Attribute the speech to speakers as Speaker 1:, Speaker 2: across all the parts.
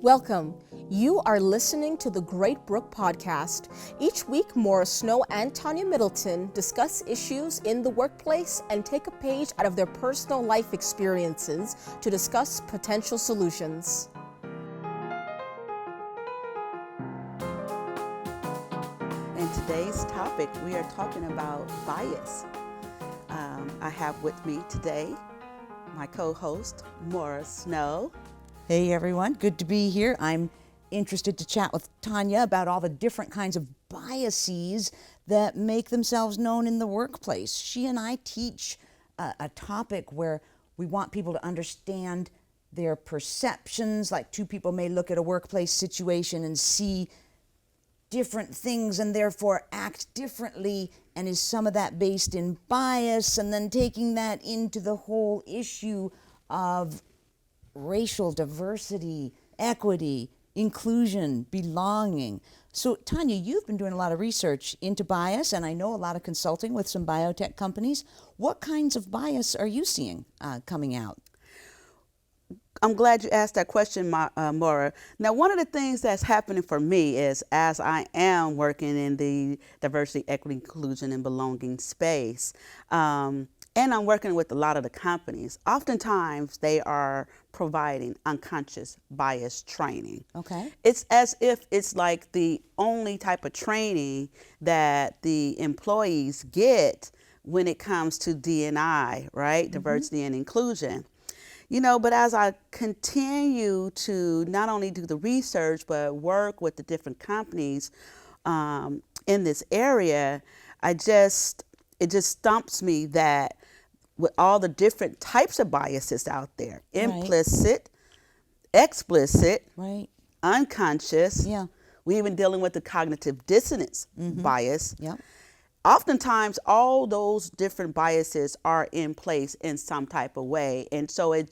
Speaker 1: Welcome. You are listening to the Great Brook podcast. Each week, Maura Snow and Tanya Middleton discuss issues in the workplace and take a page out of their personal life experiences to discuss potential solutions.
Speaker 2: In today's topic, we are talking about bias. I have with me today my co-host, Maura Snow.
Speaker 3: Hey everyone, good to be here. I'm interested to chat with Tanya about all the different kinds of biases that make themselves known in the workplace. She and I teach a topic where we want people to understand their perceptions, like two people may look at a workplace situation and see different things and therefore act differently, and is some of that based in bias, and then taking that into the whole issue of racial diversity, equity, inclusion, belonging. So Tanya, you've been doing a lot of research into bias, and I know a lot of consulting with some biotech companies. What kinds of bias are you seeing coming out?
Speaker 2: I'm glad you asked that question, Maura. Now, one of the things that's happening for me is, as I am working in the diversity, equity, inclusion, and belonging space, and I'm working with a lot of the companies, oftentimes they are providing unconscious bias training.
Speaker 3: Okay.
Speaker 2: It's as if it's like the only type of training that the employees get when it comes to D&I, right? Mm-hmm. Diversity and inclusion. You know, but as I continue to not only do the research, but work with the different companies in this area, it just stumps me that with all the different types of biases out there,
Speaker 3: right.
Speaker 2: Implicit, explicit,
Speaker 3: right.
Speaker 2: Unconscious,
Speaker 3: yeah.
Speaker 2: we even dealing with the cognitive dissonance
Speaker 3: mm-hmm.
Speaker 2: bias.
Speaker 3: Yeah.
Speaker 2: Oftentimes, all those different biases are in place in some type of way. And so it's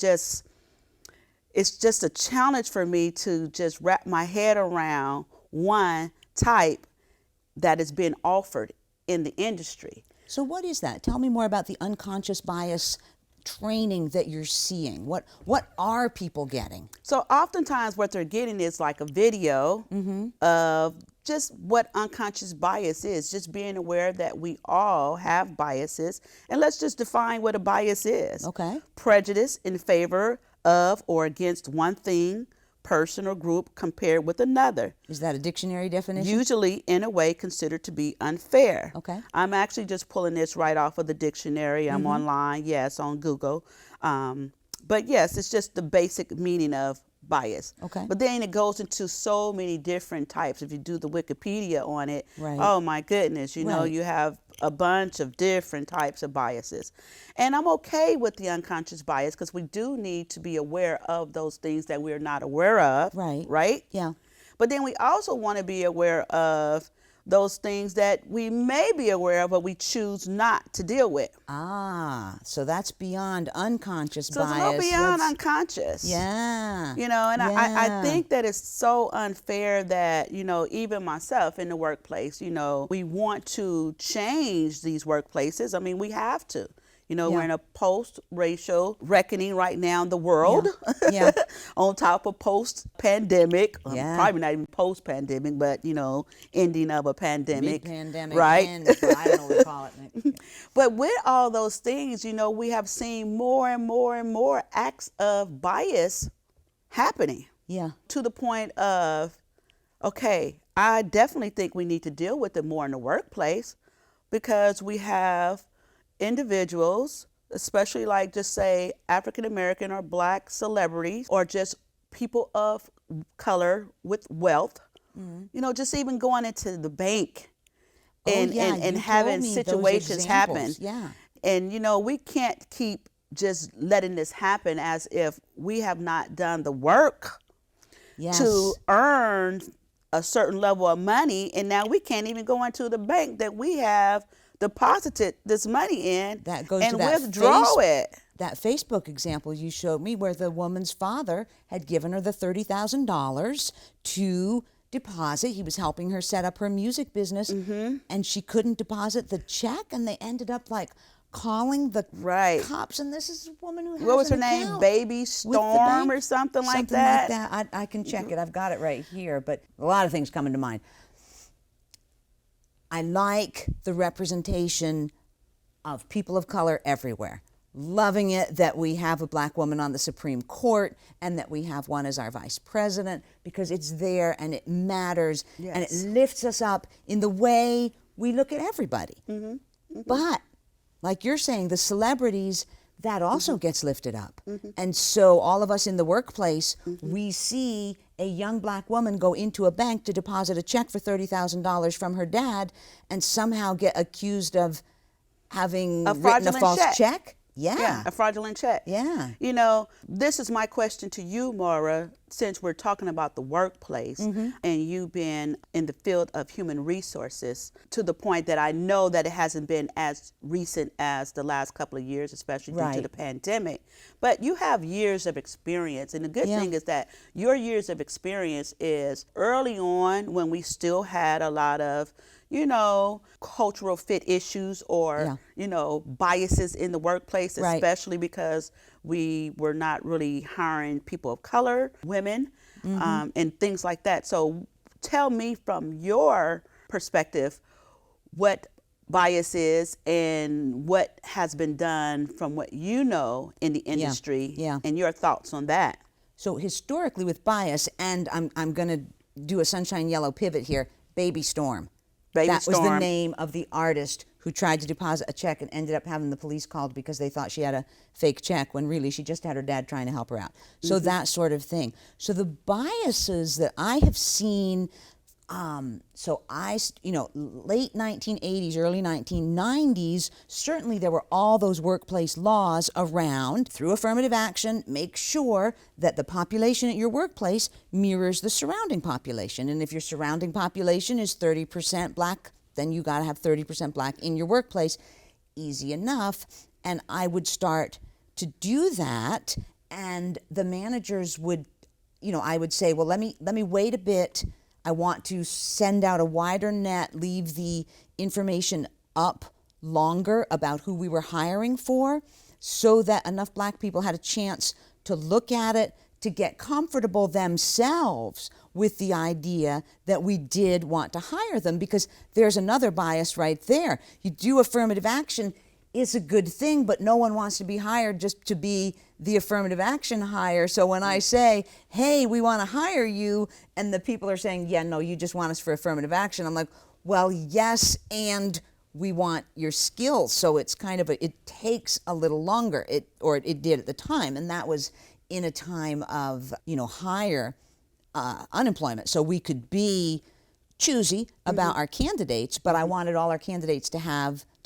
Speaker 2: just a challenge for me to just wrap my head around one type that is being offered in the industry.
Speaker 3: So what is that? Tell me more about the unconscious bias training that you're seeing. What are people getting?
Speaker 2: So oftentimes what they're getting is like a video
Speaker 3: mm-hmm.
Speaker 2: of just what unconscious bias is, just being aware that we all have biases. And let's just define what a bias is.
Speaker 3: Okay.
Speaker 2: Prejudice in favor of or against one thing, person, or group compared with another.
Speaker 3: Is that a dictionary definition?
Speaker 2: Usually in a way considered to be unfair.
Speaker 3: Okay.
Speaker 2: I'm actually just pulling this right off of the dictionary. I'm
Speaker 3: mm-hmm.
Speaker 2: online, yes, on Google. But yes, it's just the basic meaning of bias.
Speaker 3: Okay.
Speaker 2: But then it goes into so many different types. If you do the Wikipedia on it,
Speaker 3: right.
Speaker 2: oh my goodness, you know,
Speaker 3: right.
Speaker 2: you have a bunch of different types of biases. And I'm okay with the unconscious bias because we do need to be aware of those things that we're not aware of.
Speaker 3: Right.
Speaker 2: Right?
Speaker 3: Yeah.
Speaker 2: But then we also want to be aware of those things that we may be aware of, but we choose not to deal with.
Speaker 3: Ah, so that's beyond unconscious
Speaker 2: so
Speaker 3: bias.
Speaker 2: So it's a little beyond unconscious.
Speaker 3: Yeah.
Speaker 2: You know, and
Speaker 3: yeah.
Speaker 2: I think that it's so unfair that, you know, even myself in the workplace, you know, we want to change these workplaces. I mean, we have to. You know,
Speaker 3: yeah.
Speaker 2: we're in a post-racial reckoning right now in the world.
Speaker 3: Yeah. yeah.
Speaker 2: On top of post-pandemic.
Speaker 3: Yeah.
Speaker 2: Probably not even post-pandemic, but, you know, ending of a pandemic.
Speaker 3: Mid-pandemic.
Speaker 2: Right.
Speaker 3: I don't know what to call it.
Speaker 2: But with all those things, you know, we have seen more and more and more acts of bias happening.
Speaker 3: Yeah.
Speaker 2: To the point of, okay, I definitely think we need to deal with it more in the workplace because we have individuals, especially like just say African American or Black celebrities or just people of color with wealth, mm-hmm. you know, just even going into the bank and having situations happen.
Speaker 3: Yeah.
Speaker 2: And, you know, we can't keep just letting this happen as if we have not done the work
Speaker 3: yes.
Speaker 2: to earn a certain level of money. And now we can't even go into the bank that we have deposited this money in
Speaker 3: that goes
Speaker 2: and
Speaker 3: to that
Speaker 2: withdraw it.
Speaker 3: That Facebook example you showed me where the woman's father had given her the $30,000 to deposit. He was helping her set up her music business, mm-hmm. and she couldn't deposit the check, and they ended up like calling the
Speaker 2: Right.
Speaker 3: cops, and this is a woman who has
Speaker 2: What was
Speaker 3: an
Speaker 2: her name?
Speaker 3: account
Speaker 2: Baby
Speaker 3: with the
Speaker 2: Storm
Speaker 3: bank.
Speaker 2: or something like
Speaker 3: Something
Speaker 2: that?
Speaker 3: like that. I can check it. I've got it right here, but a lot of things coming to mind. I like the representation of people of color everywhere. Loving it that we have a black woman on the Supreme Court and that we have one as our vice president, because it's there and it matters and it
Speaker 2: Yes.
Speaker 3: lifts us up in the way we look at everybody. But like you're saying, the celebrities, that also gets lifted up. And so all of us in the workplace, we see a young black woman go into a bank to deposit a check for $30,000 from her dad and somehow get accused of having
Speaker 2: A
Speaker 3: written a
Speaker 2: fraudulent
Speaker 3: false
Speaker 2: check.
Speaker 3: check. Yeah.
Speaker 2: A fraudulent check.
Speaker 3: Yeah.
Speaker 2: You know, this is my question to you, Maura, since we're talking about the workplace and you being in the field of human resources, to the point that I know that it hasn't been as recent as the last couple of years, especially due to
Speaker 3: Right.
Speaker 2: the pandemic. But you have years of experience. And the good
Speaker 3: Yeah.
Speaker 2: thing is that your years of experience is early on, when we still had a lot of, you know, cultural fit issues or,
Speaker 3: Yeah.
Speaker 2: you know, biases in the workplace,
Speaker 3: Right.
Speaker 2: especially because we were not really hiring people of color, women, and things like that. So tell me from your perspective what bias is and what has been done from what you know in the industry
Speaker 3: Yeah.
Speaker 2: and your thoughts on that.
Speaker 3: So historically with bias, and I'm going to do a sunshine yellow pivot here, Baby Storm.
Speaker 2: Baby
Speaker 3: That was the
Speaker 2: Storm.
Speaker 3: name of the artist who tried to deposit a check and ended up having the police called because they thought she had a fake check when really she just had her dad trying to help her out. So that sort of thing. So the biases that I have seen, late 1980s, early 1990s, certainly there were all those workplace laws around. Through affirmative action, make sure that the population at your workplace mirrors the surrounding population. And if your surrounding population is 30% black, then you got to have 30% black in your workplace. Easy enough. And I would start to do that, and the managers would, I would say, well, let me wait a bit. I want to send out a wider net, leave the information up longer about who we were hiring for, so that enough black people had a chance to look at it, to get comfortable themselves with the idea that we did want to hire them, because there's another bias right there. You do affirmative action, it's a good thing, but no one wants to be hired just to be the affirmative action hire. So when I say, hey, we want to hire you, and the people are saying, yeah, no, you just want us for affirmative action, I'm like, well, yes, and we want your skills. So it's kind of it takes a little longer, it did at the time, and that was in a time of, higher unemployment. So we could be choosy about our candidates, but I wanted all our candidates to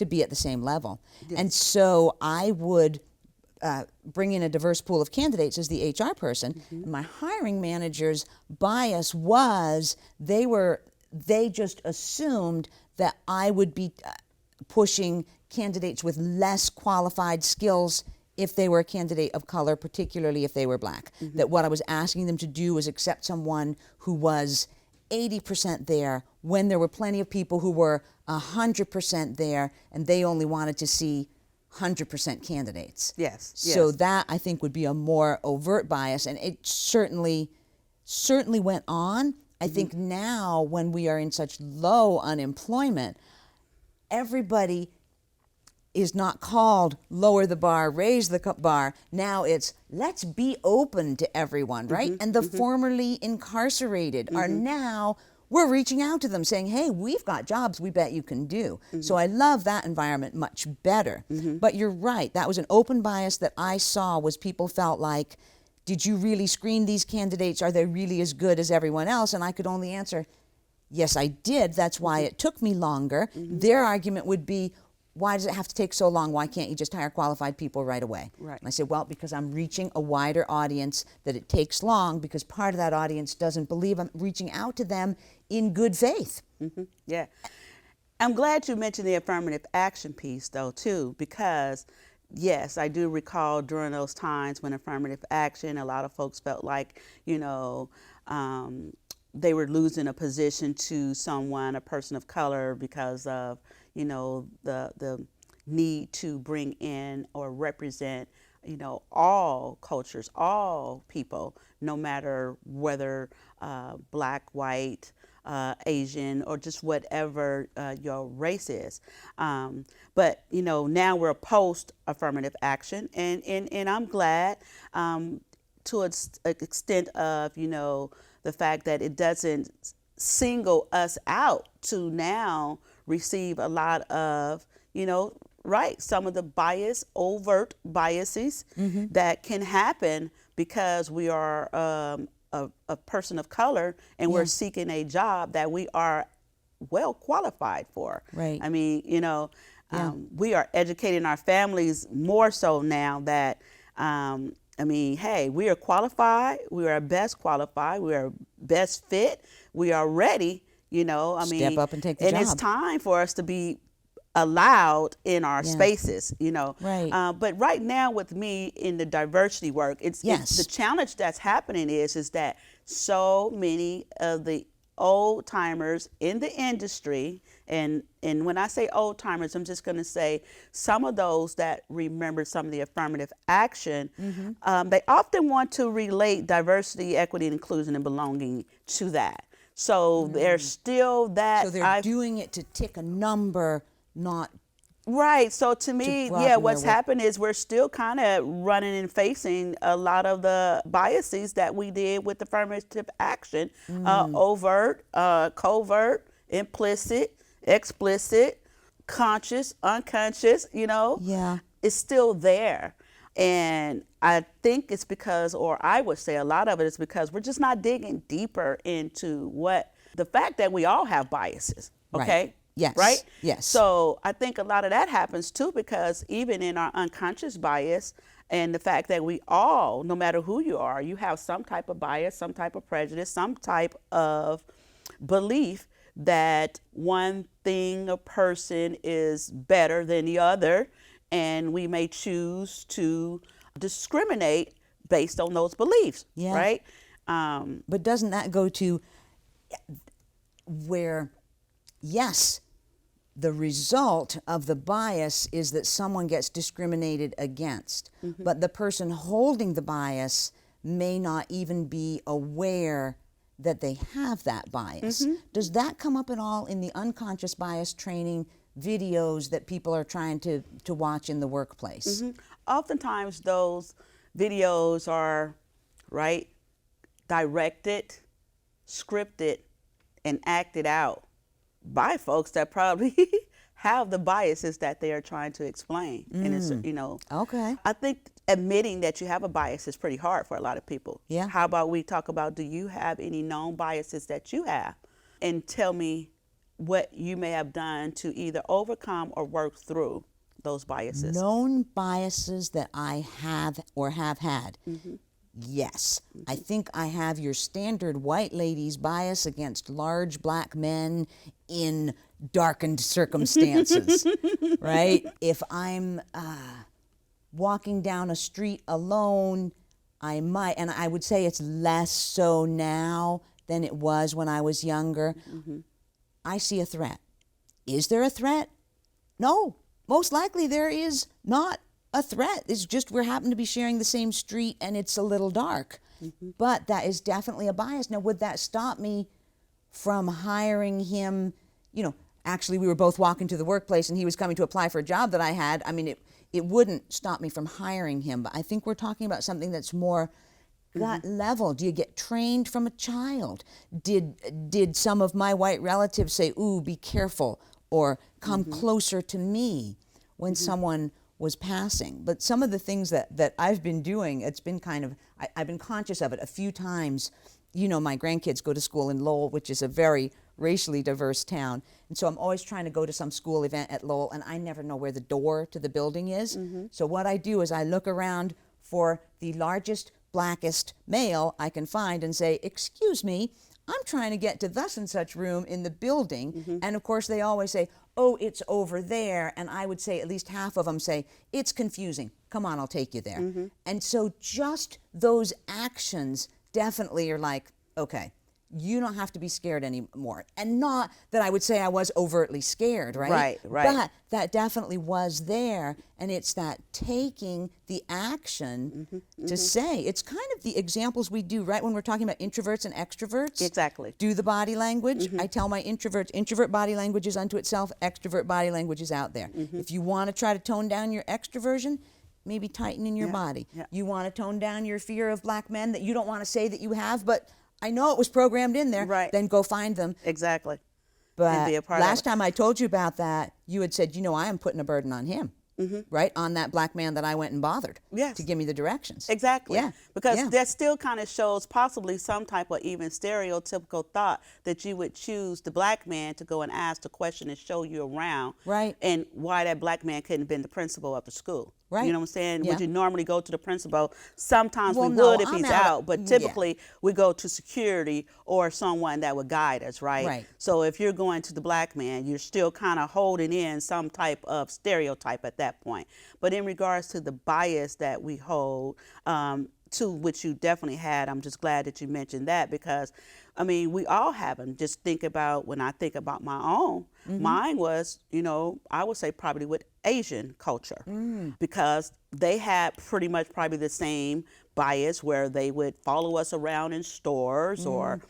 Speaker 3: be at the same level.
Speaker 2: Yes.
Speaker 3: And so I would bring in a diverse pool of candidates as the HR person. My hiring manager's bias was they just assumed that I would be pushing candidates with less qualified skills if they were a candidate of color, particularly if they were black. That what I was asking them to do was accept someone who was 80% there when there were plenty of people who were 100% there, and they only wanted to see 100% candidates.
Speaker 2: Yes.
Speaker 3: So
Speaker 2: yes.
Speaker 3: that, I think, would be a more overt bias, and it certainly went on. I think now, when we are in such low unemployment, everybody is not called lower the bar, raise the bar. Now it's let's be open to everyone, right? And the formerly incarcerated are now, we're reaching out to them saying, hey, we've got jobs we bet you can do. So I love that environment much better. But you're right, that was an open bias that I saw, was people felt like, did you really screen these candidates? Are they really as good as everyone else? And I could only answer, yes, I did. That's why it took me longer. Their argument would be, why does it have to take so long? Why can't you just hire qualified people right away?
Speaker 2: Right.
Speaker 3: And I said, well, because I'm reaching a wider audience, that it takes long because part of that audience doesn't believe I'm reaching out to them in good faith.
Speaker 2: Yeah. I'm glad you mentioned the affirmative action piece, though, too, because, yes, I do recall during those times when affirmative action, a lot of folks felt like, they were losing a position to someone, a person of color, because of, the need to bring in or represent, all cultures, all people, no matter whether black, white, Asian, or just whatever your race is. But now we're post affirmative action, and I'm glad to an extent of the fact that it doesn't single us out to now receive a lot of some of the overt biases that can happen because we are a person of color and we're seeking a job that we are well qualified for.
Speaker 3: Right.
Speaker 2: I mean, we are educating our families more so now that, hey, we are qualified. We are best qualified. We are best fit. We are ready.
Speaker 3: Step up and take the job.
Speaker 2: And it's time for us to be allowed in our spaces,
Speaker 3: Right.
Speaker 2: But right now with me in the diversity work, it's the challenge that's happening is that so many of the old timers in the industry, and when I say old timers, I'm just going to say some of those that remember some of the affirmative action, they often want to relate diversity, equity, and inclusion and belonging to that. So there's still that.
Speaker 3: So they're doing it to tick a number, not
Speaker 2: right. So to me, what's happened is we're still kind of running and facing a lot of the biases that we did with affirmative action, overt, covert, implicit, explicit, conscious, unconscious, it's still there. And I think it's because, or I would say a lot of it is because we're just not digging deeper into the fact that we all have biases. Okay.
Speaker 3: Right. Yes.
Speaker 2: Right?
Speaker 3: Yes.
Speaker 2: So I think a lot of that happens too, because even in our unconscious bias and the fact that we all, no matter who you are, you have some type of bias, some type of prejudice, some type of belief that one thing, a person is better than the other. And we may choose to discriminate based on those beliefs.
Speaker 3: Yeah.
Speaker 2: Right?
Speaker 3: But doesn't that go to where, yes, the result of the bias is that someone gets discriminated against, but the person holding the bias may not even be aware that they have that bias. Does that come up at all in the unconscious bias training videos that people are trying to watch in the workplace?
Speaker 2: Oftentimes those videos are directed, scripted, and acted out by folks that probably have the biases that they are trying to explain. And it's,
Speaker 3: Okay.
Speaker 2: I think admitting that you have a bias is pretty hard for a lot of people.
Speaker 3: Yeah.
Speaker 2: How about we talk about, do you have any known biases that you have? And tell me what you may have done to either overcome or work through those biases.
Speaker 3: Known biases that I have or have had. Yes. I think I have your standard white lady's bias against large black men in darkened circumstances, right? If I'm walking down a street alone, I might, and I would say it's less so now than it was when I was younger. I see a threat. Is there a threat? No. Most likely there is not a threat. It's just we happen to be sharing the same street and it's a little dark. But that is definitely a bias. Now, would that stop me from hiring him? Actually, we were both walking to the workplace and he was coming to apply for a job that I had. I mean, it wouldn't stop me from hiring him. But I think we're talking about something that's more gut level. Do you get trained from a child? Did some of my white relatives say, ooh, be careful, or come closer to me when someone was passing? But some of the things that I've been doing, it's been kind of, I've been conscious of it a few times. My grandkids go to school in Lowell, which is a very racially diverse town. And so I'm always trying to go to some school event at Lowell, and I never know where the door to the building is. So what I do is I look around for the largest, blackest male I can find and say, excuse me, I'm trying to get to thus and such room in the building. And of course they always say, oh, it's over there. And I would say at least half of them say, it's confusing. Come on, I'll take you there. And so just those actions definitely are like, okay, You don't have to be scared anymore. And not that I would say I was overtly scared, right?
Speaker 2: Right.
Speaker 3: But that definitely was there. And it's that taking the action to say, it's kind of the examples we do, right? When we're talking about introverts and extroverts.
Speaker 2: Exactly.
Speaker 3: Do the body language. I tell my introverts, introvert body language is unto itself, extrovert body language is out there. If you want to try to tone down your extroversion, maybe tighten in your body. You want to tone down your fear of black men that you don't want to say that you have, but I know it was programmed in there.
Speaker 2: Right.
Speaker 3: Then go find them.
Speaker 2: Exactly.
Speaker 3: But
Speaker 2: be a part
Speaker 3: last
Speaker 2: of it.
Speaker 3: time I told you about that, you had said, I am putting a burden on him, right? On that black man that I went and bothered to give me the directions.
Speaker 2: Exactly.
Speaker 3: Yeah.
Speaker 2: Because that still kind of shows possibly some type of even stereotypical thought that you would choose the black man to go and ask the question and show you around.
Speaker 3: Right.
Speaker 2: And why that black man couldn't have been the principal of the school.
Speaker 3: Right.
Speaker 2: You know what I'm saying?
Speaker 3: Yeah.
Speaker 2: Would you normally go to the principal? Sometimes
Speaker 3: Well,
Speaker 2: we
Speaker 3: no,
Speaker 2: would if
Speaker 3: I'm
Speaker 2: he's
Speaker 3: out.
Speaker 2: out, but typically we go to security or someone that would guide us, right?
Speaker 3: Right.
Speaker 2: So if you're going to the black man, you're still kind of holding in some type of stereotype at that point. But in regards to the bias that we hold, to which you definitely had, I'm just glad that you mentioned that, because I mean, we all have them. Just think about, when I think about my own, mine was, I would say probably with Asian culture, because they had pretty much probably the same bias where they would follow us around in stores or,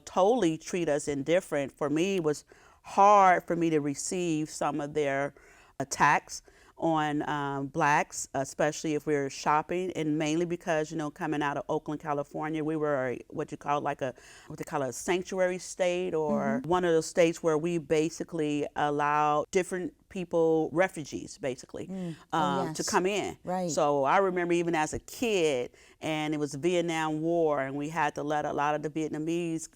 Speaker 2: totally treat us indifferent. For me, it was hard for me to receive some of their attacks on blacks, especially if we were shopping, and mainly because, coming out of Oakland, California, we were what they call a sanctuary state, or one of those states where we basically allow different people, refugees basically, to come in.
Speaker 3: Right.
Speaker 2: So I remember even as a kid, and it was the Vietnam War, and we had to let a lot of the Vietnamese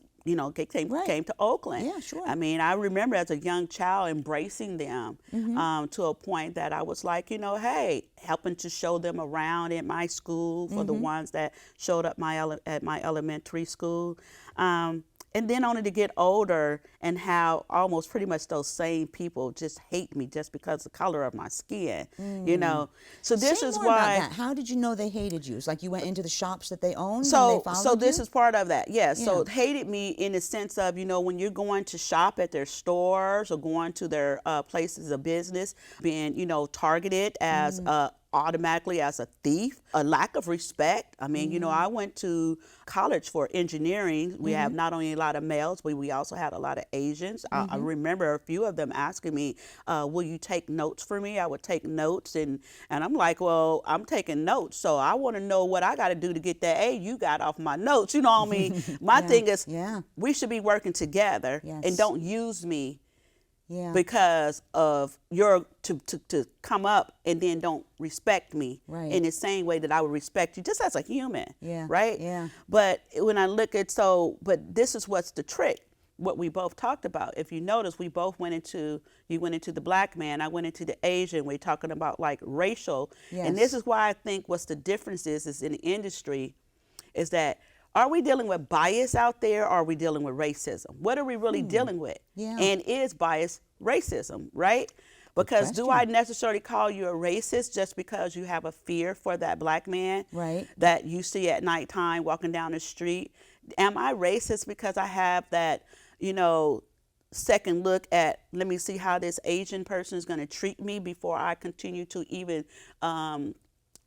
Speaker 2: came to Oakland.
Speaker 3: Yeah, sure.
Speaker 2: I mean, I remember as a young child embracing them to a point that I was like, hey, helping to show them around in my school for the ones that showed up at my elementary school. And then only to get older and how almost pretty much those same people just hate me just because of the color of my skin, So this
Speaker 3: Say
Speaker 2: is
Speaker 3: more
Speaker 2: why.
Speaker 3: about that. How did you know they hated you? It's like you went into the shops that they owned and
Speaker 2: So,
Speaker 3: they followed
Speaker 2: this
Speaker 3: you?
Speaker 2: is part of that. Yes. Yeah. So hated me in the sense of, when you're going to shop at their stores or going to their places of business, being, targeted as automatically as a thief, a lack of respect. I mean, I went to college for engineering. We have not only a lot of males, but we also had a lot of Asians. I remember a few of them asking me, will you take notes for me? I would take notes, and I'm like, well, I'm taking notes, so I want to know what I got to do to get that A you got off my notes. You know what I mean? My thing is, we should be working together, and don't use me because of your to come up and then don't respect me in the same way that I would respect you just as a human, right? Yeah. But when I look at but this is what's the trick. What we both talked about. If you notice, we both you went into the black man, I went into the Asian. We're talking about like racial, and this is why I think what's the difference is in the industry, is that. Are we dealing with bias out there, or are we dealing with racism? What are we really dealing with? Yeah. And is bias racism, right? Because do I necessarily call you a racist just because you have a fear for that black man that you see at nighttime walking down the street? Am I racist because I have that, second look at, let me see how this Asian person is going to treat me before I continue to even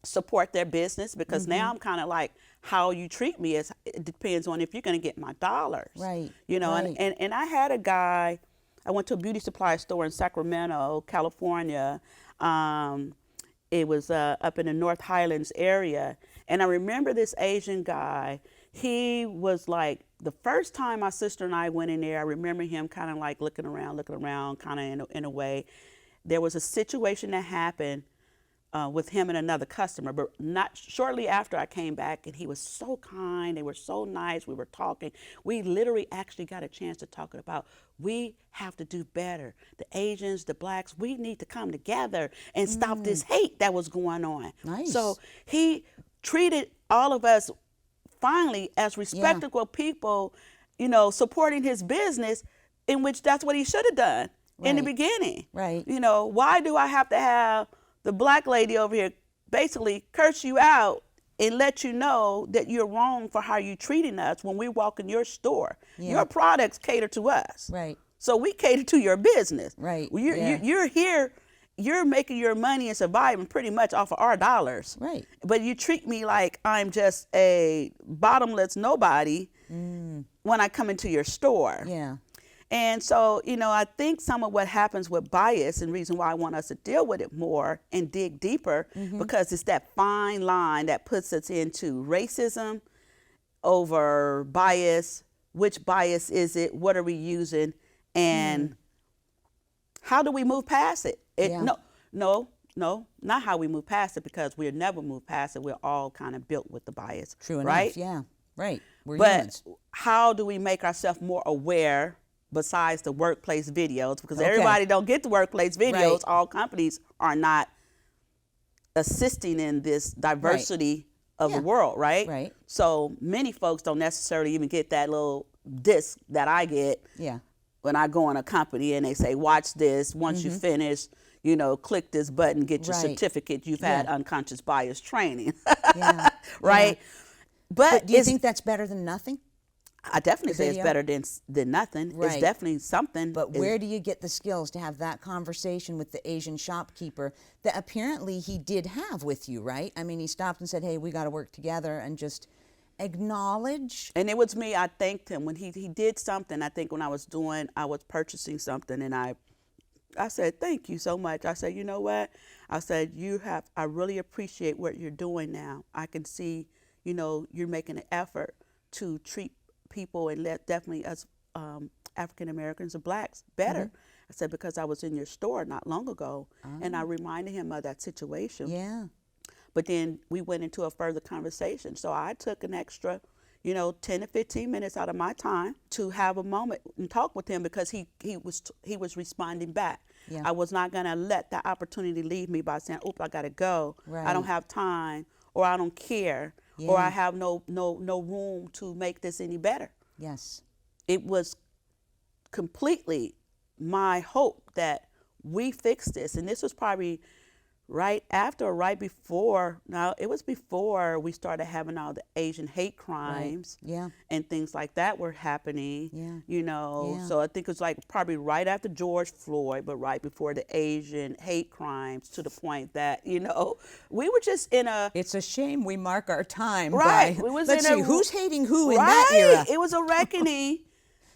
Speaker 2: support their business? Because now I'm kind of like, how you treat me it depends on if you're going to get my dollars, right? And I had a guy. I went to a beauty supply store in Sacramento, California. It was up in the North Highlands area, and I remember this Asian guy. He was like, the first time my sister and I went in there, I remember him kind of like looking around, kind of in a way. There was a situation that happened with him and another customer, but not shortly after I came back, and he was so kind. They were so nice. We were talking. We literally actually got a chance to talk about, we have to do better. The Asians, the blacks, we need to come together and stop this hate that was going on. Nice. So he treated all of us finally as respectable people, supporting his business, in which that's what he should have done in the beginning. Right. Why do I have to have the black lady over here basically curse you out and let you know that you're wrong for how you're treating us when we walk in your store.
Speaker 3: Yeah.
Speaker 2: Your products cater to us.
Speaker 3: Right.
Speaker 2: So we cater to your business.
Speaker 3: Right.
Speaker 2: You're here, you're making your money and surviving pretty much off of our dollars.
Speaker 3: Right.
Speaker 2: But you treat me like I'm just a bottomless nobody when I come into your store.
Speaker 3: Yeah.
Speaker 2: And so, I think some of what happens with bias and reason why I want us to deal with it more and dig deeper, because it's that fine line that puts us into racism over bias. Which bias is it? What are we using? And how do we move past it? No, not how we move past it, because we'll never move past it. We're all kind of built with the bias.
Speaker 3: True enough.
Speaker 2: Right?
Speaker 3: Yeah. Right. We're
Speaker 2: but
Speaker 3: humans.
Speaker 2: how do we make ourselves more aware besides the workplace videos? Because everybody don't get the workplace videos.
Speaker 3: Right.
Speaker 2: All companies are not assisting in this diversity of the world, right?
Speaker 3: Right.
Speaker 2: So many folks don't necessarily even get that little disc that I get when I go in a company and they say, watch this. Once you finish, click this button, get your certificate. You've had unconscious bias training, right?
Speaker 3: Yeah.
Speaker 2: But
Speaker 3: do you think that's better than nothing?
Speaker 2: I definitely say it's better than nothing.
Speaker 3: Right.
Speaker 2: It's definitely something.
Speaker 3: But where do you get the skills to have that conversation with the Asian shopkeeper that apparently he did have with you, right? I mean, he stopped and said, hey, we got to work together, and just acknowledge.
Speaker 2: And it was me. I thanked him when he did something. I think when I was purchasing something, and I said, thank you so much. I said, you know what? I said, I really appreciate what you're doing now. I can see, you're making an effort to treat people, and definitely us African Americans and blacks better. I said, because I was in your store not long ago, and I reminded him of that situation.
Speaker 3: Yeah.
Speaker 2: But then we went into a further conversation. So I took an extra, 10 to 15 minutes out of my time to have a moment and talk with him, because he was responding back.
Speaker 3: Yeah.
Speaker 2: I was not going to let that opportunity leave me by saying, "Oops, I got to go.
Speaker 3: Right.
Speaker 2: I don't have time," or "I don't care," or "I have no room to make this any better."
Speaker 3: Yes.
Speaker 2: It was completely my hope that we fix this, and this was probably right after or right before. Now, it was before we started having all the Asian hate crimes and things like that were happening, So I think it was like probably right after George Floyd, but right before the Asian hate crimes, to the point that, we were just in a...
Speaker 3: It's a shame we mark our time
Speaker 2: Right.
Speaker 3: by,
Speaker 2: We was
Speaker 3: let's
Speaker 2: in
Speaker 3: see, who's hating who in
Speaker 2: right.
Speaker 3: that era?
Speaker 2: It was a reckoning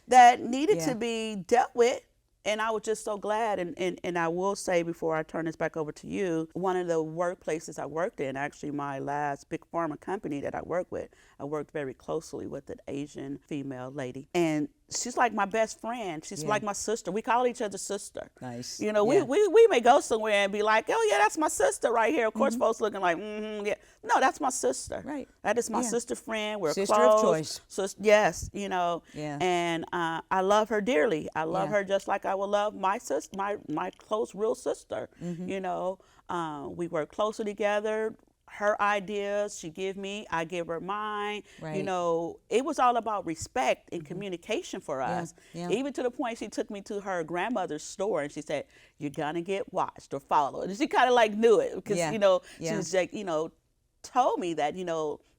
Speaker 2: that needed to be dealt with. And I was just so glad, and I will say, before I turn this back over to you, one of the workplaces I worked in, actually my last big pharma company that I worked with, I worked very closely with an Asian female lady. And she's like my best friend. She's like my sister. We call each other sister.
Speaker 3: Nice.
Speaker 2: We may go somewhere and be like, oh yeah, that's my sister right here. Of course, folks looking like, yeah. No, that's my sister.
Speaker 3: Right.
Speaker 2: That is my sister friend. We're
Speaker 3: sister
Speaker 2: close.
Speaker 3: of choice.
Speaker 2: So yes,
Speaker 3: Yeah.
Speaker 2: And I love her dearly. I love her just like I would love my sister, my close real sister. We work closely together. Her ideas, she give me, I give her mine.
Speaker 3: Right.
Speaker 2: It was all about respect and communication for us.
Speaker 3: Yeah.
Speaker 2: Even to the point she took me to her grandmother's store and she said, "You're gonna get watched or followed." And she kind of like knew it because she was like, told me that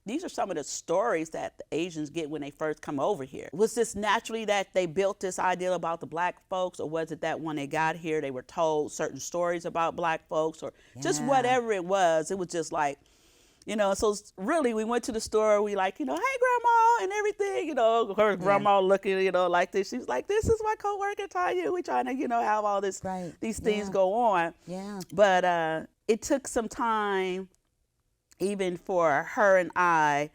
Speaker 2: these are some of the stories that the Asians get when they first come over here. Was this naturally that they built this idea about the black folks, or was it that when they got here they were told certain stories about black folks, or just whatever it was? It was just like, so really we went to the store, we like, hey grandma and everything, her grandma looking, like this. She was like, this is my coworker Tanya. We trying to, have all this, these things go on.
Speaker 3: Yeah.
Speaker 2: But it took some time even for her and I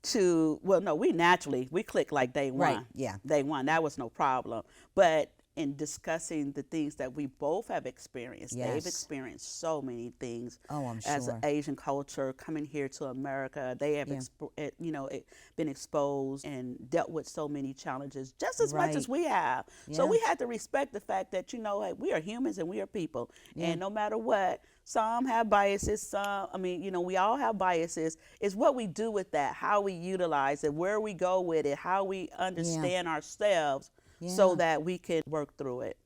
Speaker 2: to, we clicked like day one.
Speaker 3: Right, yeah.
Speaker 2: Day one, that was no problem. But in discussing the things that we both have experienced, they've experienced so many things.
Speaker 3: Oh, I'm
Speaker 2: as
Speaker 3: sure.
Speaker 2: an Asian culture coming here to America, they have been exposed and dealt with so many challenges just as much as we have. So we had to respect the fact that hey, we are humans and we are people, and no matter what, some have biases, we all have biases. It's what we do with that, how we utilize it, where we go with it, how we understand ourselves so that we can work through it.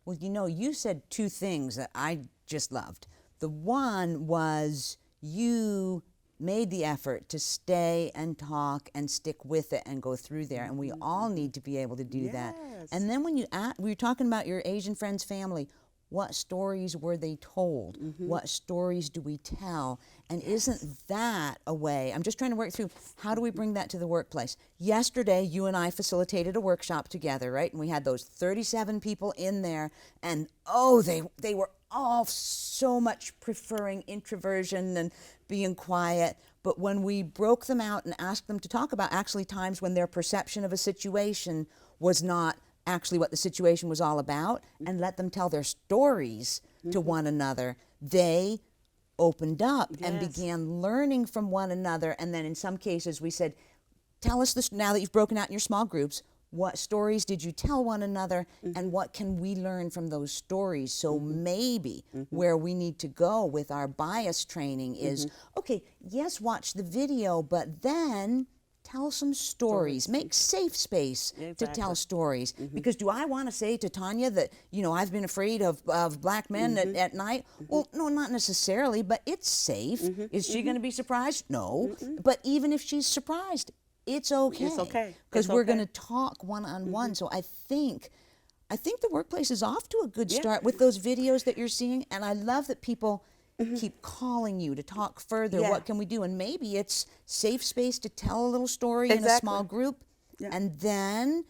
Speaker 3: Well, you said two things that I just loved. The one was you made the effort to stay and talk and stick with it and go through there. And we all need to be able to do that.
Speaker 2: Yes.
Speaker 3: And then when we were talking about your Asian friend's family, what stories were they told? What stories do we tell? And isn't that a way? I'm just trying to work through, how do we bring that to the workplace? Yesterday, you and I facilitated a workshop together, right? And we had those 37 people in there, and they were all so much preferring introversion and being quiet. But when we broke them out and asked them to talk about actually times when their perception of a situation was not actually what the situation was all about, and let them tell their stories to one another, they opened up and began learning from one another. And then in some cases we said, tell us this, now that you've broken out in your small groups, what stories did you tell one another, and what can we learn from those stories? So maybe where we need to go with our bias training is, okay, yes, watch the video, but then tell some stories. Make safe space to tell stories. Because do I want to say to Tanya that, I've been afraid of black men at night? Well, no, not necessarily, but it's safe. Is she going to be surprised? No. But even if she's surprised, it's okay.
Speaker 2: It's okay.
Speaker 3: Because we're going to talk one-on-one. So I think the workplace is off to a good start with those videos that you're seeing. And I love that people keep calling you to talk further. What can we do? And maybe it's safe space to tell a little story in a small group, and then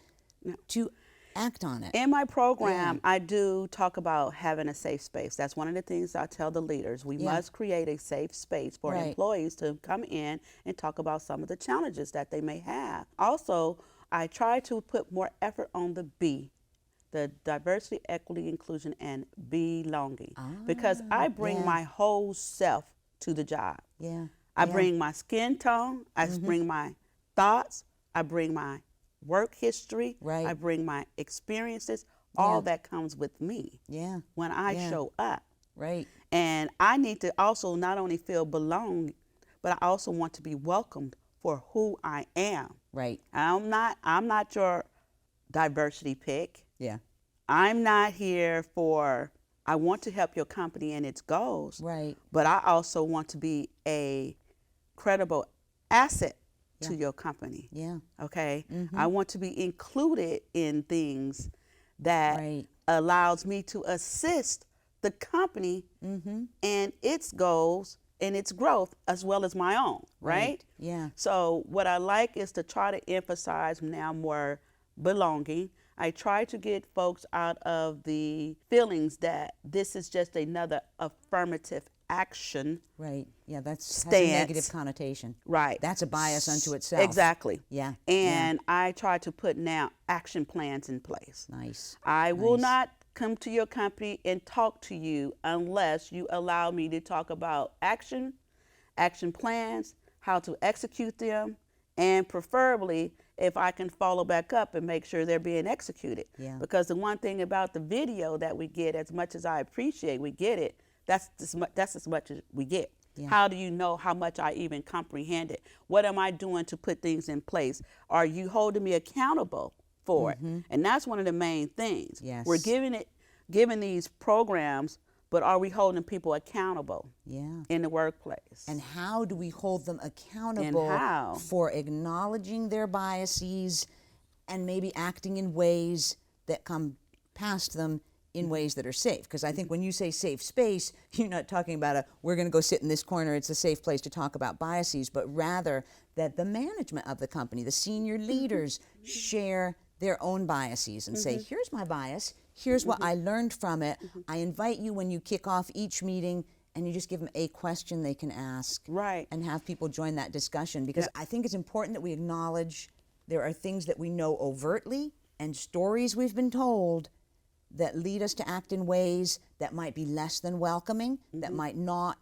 Speaker 3: to act on it.
Speaker 2: In my program, I do talk about having a safe space. That's one of the things I tell the leaders. We must create a safe space for employees to come in and talk about some of the challenges that they may have. Also, I try to put more effort on the B, the diversity, equity, inclusion, and belonging. Because I bring my whole self to the job. I bring my skin tone, I bring my thoughts, I bring my work history, I bring my experiences, all that comes with me when I show up. And I need to also not only feel belong, but I also want to be welcomed for who I am. I'm not your diversity pick. I'm not here for, I want to help your company and its goals, but I also want to be a credible asset to your company. Okay? I want to be included in things that allows me to assist the company and its goals and its growth as well as my own, right? So what I like is to try to emphasize now more belonging. I try to get folks out of the feelings that this is just another affirmative action.
Speaker 3: That's has a negative connotation. That's a bias unto itself.
Speaker 2: Exactly. And I try to put now action plans in place. I will not come to your company and talk to you unless you allow me to talk about action plans, how to execute them, and preferably if I can follow back up and make sure they're being executed. Because the one thing about the video that we get, as much as I appreciate we get it, that's as much as we get. How do you know how much I even comprehended? What am I doing to put things in place? Are you holding me accountable for it? And that's one of the main things. We're giving these programs, but are we holding people accountable in the workplace?
Speaker 3: And how do we hold them accountable for acknowledging their biases and maybe acting in ways that come past them in ways that are safe? Because I think when you say safe space, you're not talking about we're going to go sit in this corner, it's a safe place to talk about biases, but rather that the management of the company, the senior leaders, share their own biases and say, here's my bias, here's what I learned from it. I invite you when you kick off each meeting, and you just give them a question they can ask and have people join that discussion. Because I think it's important that we acknowledge there are things that we know overtly and stories we've been told that lead us to act in ways that might be less than welcoming, that might not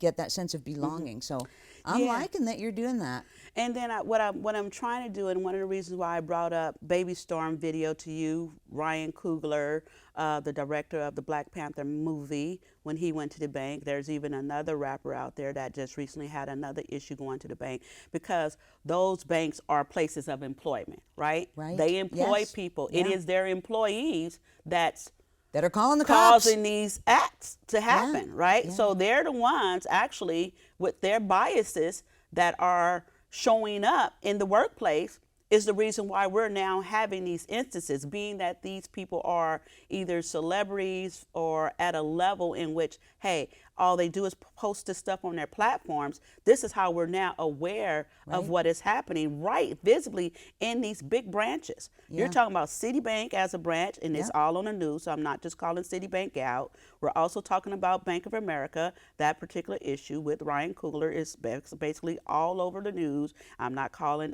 Speaker 3: get that sense of belonging. So I'm liking that you're doing that.
Speaker 2: And then what I'm trying to do, and one of the reasons why I brought up Baby Storm video to you, Ryan Coogler, the director of the Black Panther movie, when he went to the bank. There's even another rapper out there that just recently had another issue going to the bank, because those banks are places of employment, right? They employ people. It is their employees that's
Speaker 3: that are calling the cops.
Speaker 2: Causing these acts to happen, right?
Speaker 3: Yeah.
Speaker 2: So they're the ones actually with their biases that are showing up in the workplace is the reason why we're now having these instances, being that these people are either celebrities or at a level in which, hey, all they do is post this stuff on their platforms. This is how we're now aware of what is happening right visibly in these big branches. You're talking about Citibank as a branch, and it's all on the news, so I'm not just calling Citibank out. We're also talking about Bank of America. That particular issue with Ryan Coogler is basically all over the news. I'm not calling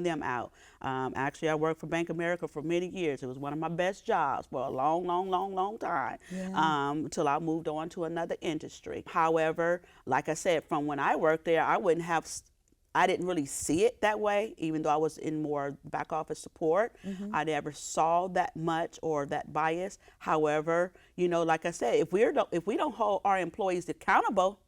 Speaker 2: them out. Actually, I worked for Bank of America for many years. It was one of my best jobs for a long time until I moved on to another industry. However, like I said, from when I worked there, I didn't really see it that way, even though I was in more back office support. I never saw that much or that bias. However, like I said, if we don't hold our employees accountable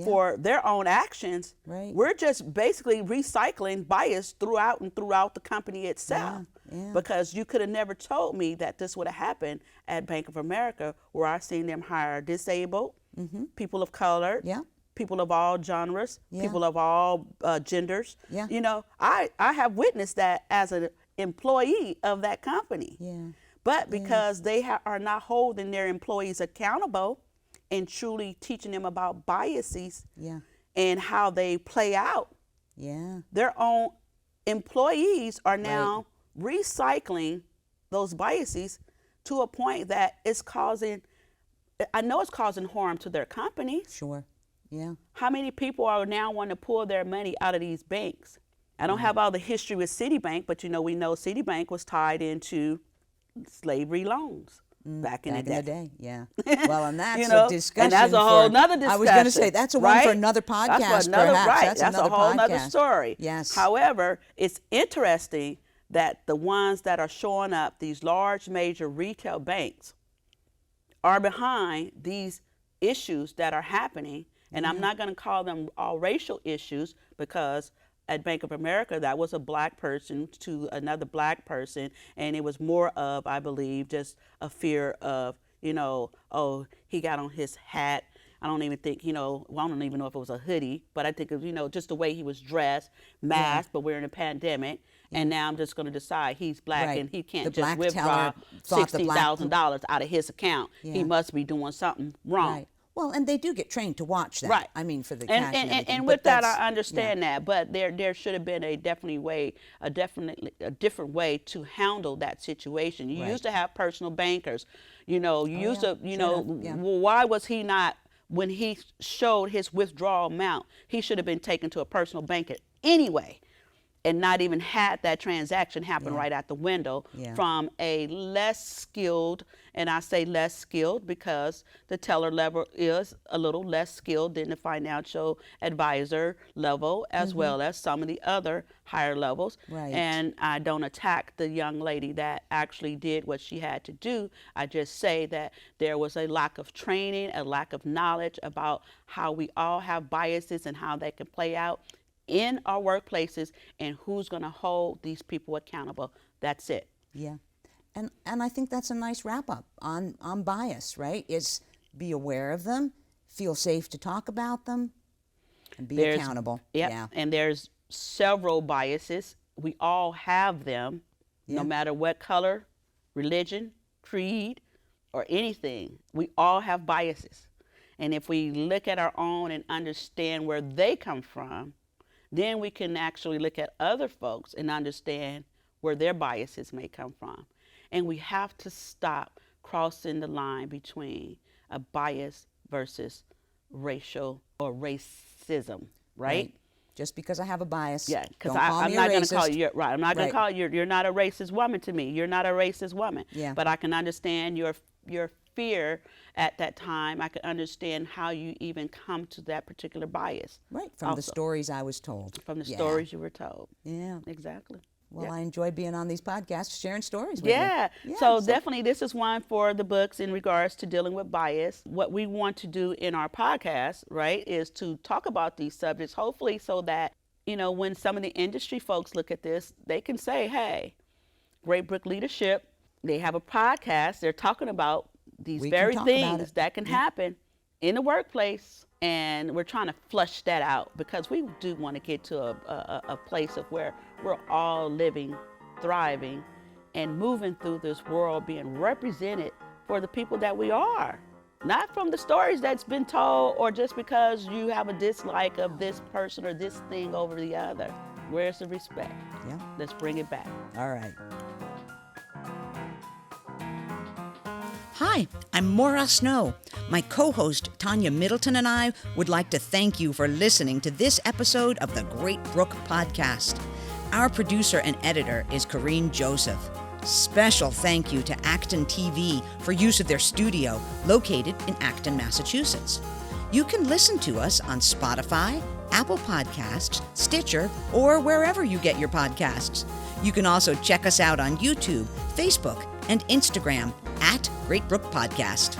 Speaker 2: for their own actions, we're just basically recycling bias throughout the company itself. Because you could have never told me that this would have happened at Bank of America, where I've seen them hire disabled, people of color, people of all genres, people of all genders. I have witnessed that as an employee of that company. But because they are not holding their employees accountable and truly teaching them about biases and how they play out, their own employees are now recycling those biases to a point that it's causing harm to their company.
Speaker 3: Sure. Yeah.
Speaker 2: How many people are now wanting to pull their money out of these banks? I don't have all the history with Citibank, but we know Citibank was tied into slavery loans back in the day.
Speaker 3: Yeah. Well, and that's a discussion.
Speaker 2: And that's a whole nother discussion.
Speaker 3: I was going to say that's a one for another podcast.
Speaker 2: That's another,
Speaker 3: perhaps.
Speaker 2: That's a whole nother story.
Speaker 3: Yes.
Speaker 2: However, it's interesting that the ones that are showing up, these large major retail banks, are behind these issues that are happening. And I'm not going to call them all racial issues, because at Bank of America, that was a black person to another black person. And it was more of, I believe, just a fear of, oh, he got on his hat. I don't even think, I don't even know if it was a hoodie, but I think it was, just the way he was dressed, masked, but we're in a pandemic. And now I'm just going to decide he's black and he can't just withdraw $60,000 out of his account. He must be doing something wrong.
Speaker 3: Right. Well, and they do get trained to watch that.
Speaker 2: Right.
Speaker 3: I mean, for the cash
Speaker 2: and with that, I understand that, but there should have been a different way to handle that situation. You used to have personal bankers. Why was he not, when he showed his withdrawal amount, he should have been taken to a personal banker anyway, and not even had that transaction happen right out the window from a less skilled, and I say less skilled because the teller level is a little less skilled than the financial advisor level, as well as some of the other higher levels. And I don't attack the young lady that actually did what she had to do. I just say that there was a lack of training, a lack of knowledge about how we all have biases and how they can play out in our workplaces, and who's going to hold these people accountable. That's it.
Speaker 3: Yeah. And I think that's a nice wrap up on bias, right? Is be aware of them, feel safe to talk about them, and be accountable.
Speaker 2: Yeah. And there's several biases. We all have them, no matter what color, religion, creed, or anything. We all have biases. And if we look at our own and understand where they come from, then we can actually look at other folks and understand where their biases may come from. And we have to stop crossing the line between a bias versus racial or racism, right?
Speaker 3: Just because I have a bias.
Speaker 2: Yeah, because I'm not going to call you, I'm not going to call you, you're not a racist woman to me. You're not a racist woman.
Speaker 3: Yeah.
Speaker 2: But I can understand your fear at that time. I could understand how you even come to that particular bias.
Speaker 3: Right, from the stories I was told.
Speaker 2: From the stories you were told.
Speaker 3: Yeah.
Speaker 2: Exactly.
Speaker 3: Well, I enjoy being on these podcasts, sharing stories with you.
Speaker 2: Yeah, so definitely this is one for the books in regards to dealing with bias. What we want to do in our podcast, right, is to talk about these subjects, hopefully so that, when some of the industry folks look at this, they can say, hey, Great Brook Leadership, they have a podcast, they're talking about these
Speaker 3: We can
Speaker 2: very
Speaker 3: talk about
Speaker 2: things
Speaker 3: it.
Speaker 2: that can happen in the workplace, and we're trying to flush that out because we do want to get to a place of where we're all living, thriving, and moving through this world being represented for the people that we are. Not from the stories that's been told or just because you have a dislike of this person or this thing over the other. Where's the respect?
Speaker 3: Yeah.
Speaker 2: Let's bring it back.
Speaker 3: All right. Hi, I'm Maura Snow. My co-host Tanya Middleton and I would like to thank you for listening to this episode of the Great Brook Podcast. Our producer and editor is Corrine Joseph. Special thank you to Acton TV for use of their studio located in Acton, Massachusetts. You can listen to us on Spotify, Apple Podcasts, Stitcher, or wherever you get your podcasts. You can also check us out on YouTube, Facebook, and Instagram @Great Brook Podcast.